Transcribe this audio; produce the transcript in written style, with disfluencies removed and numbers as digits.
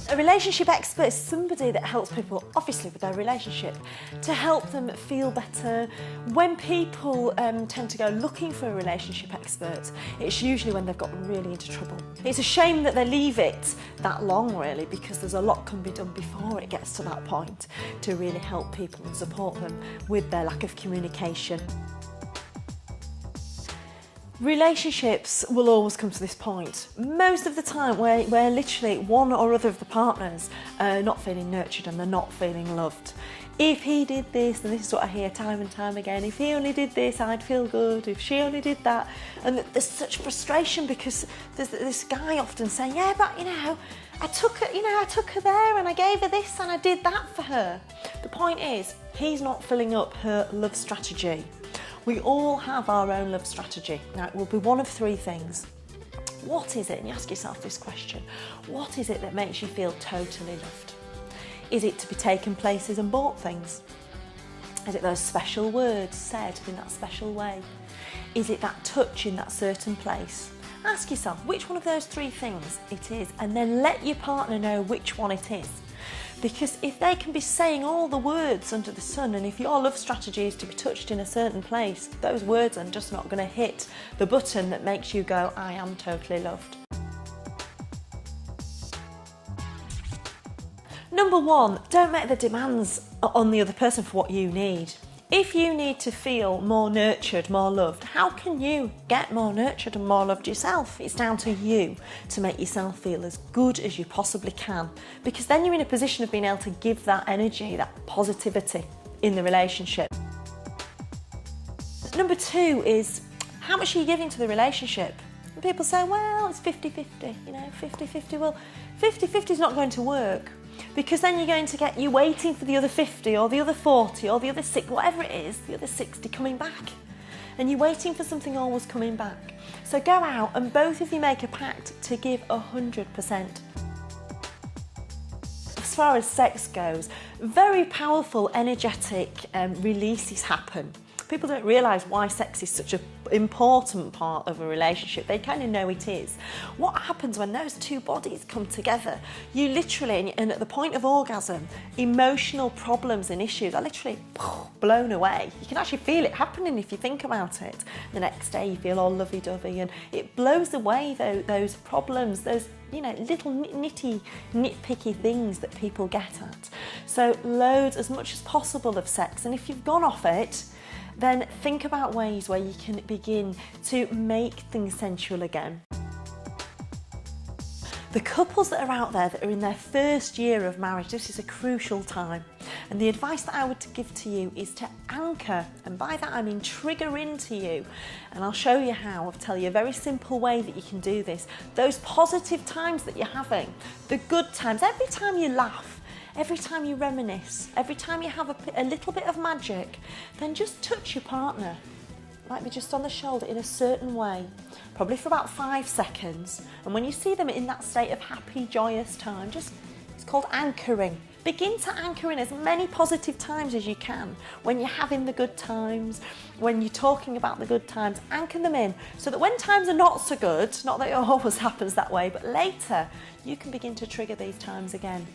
A relationship expert is somebody that helps people, obviously with their relationship, to help them feel better. When people tend to go looking for a relationship expert, it's usually when they've got really into trouble. It's a shame that they leave it that long, really, because there's a lot can be done before it gets to that point to really help people and support them with their lack of communication. Relationships will always come to this point. Most of the time where literally one or other of the partners are not feeling nurtured and they're not feeling loved. If he did this, and this is what I hear time and time again, if he only did this, I'd feel good, if she only did that. And there's such frustration because there's this guy often saying, yeah, but I took her there and I gave her this and I did that for her. The point is, he's not filling up her love strategy. We all have our own love strategy. Now, it will be one of three things. What is it, and you ask yourself this question, what is it that makes you feel totally loved? Is it to be taken places and bought things? Is it those special words said in that special way? Is it that touch in that certain place? Ask yourself which one of those three things it is, and then let your partner know which one it is. Because if they can be saying all the words under the sun, and if your love strategy is to be touched in a certain place, those words are just not going to hit the button that makes you go, I am totally loved. Number one, don't make the demands on the other person for what you need. If you need to feel more nurtured, more loved, how can you get more nurtured and more loved yourself? It's down to you to make yourself feel as good as you possibly can, because then you're in a position of being able to give that energy, that positivity in the relationship. Number two is, how much are you giving to the relationship? And people say, well, it's 50-50, 50-50. Well, 50-50 is not going to work. Because then you're going to get you waiting for the other 50 or the other 40 or the other 60, whatever it is, the other 60 coming back. And you're waiting for something always coming back. So go out and both of you make a pact to give 100%. As far as sex goes, very powerful, energetic releases happen. People don't realise why sex is such an important part of a relationship. They kind of know it is. What happens when those two bodies come together? You literally, and at the point of orgasm, emotional problems and issues are literally blown away. You can actually feel it happening if you think about it. The next day you feel all lovey-dovey, and it blows away those problems, those little nitpicky things that people get at. So loads, as much as possible, of sex. And if you've gone off it, then think about ways where you can begin to make things sensual again. The couples that are out there that are in their first year of marriage, this is a crucial time. And the advice that I would give to you is to anchor, and by that I mean trigger into you. And I'll show you how. I'll tell you a very simple way that you can do this. Those positive times that you're having, the good times, every time you laugh, every time you reminisce, every time you have a little bit of magic, then just touch your partner, might be just on the shoulder in a certain way, probably for about 5 seconds. And when you see them in that state of happy, joyous time, it's called anchoring. Begin to anchor in as many positive times as you can. When you're having the good times, when you're talking about the good times, anchor them in so that when times are not so good, not that it always happens that way, but later, you can begin to trigger these times again.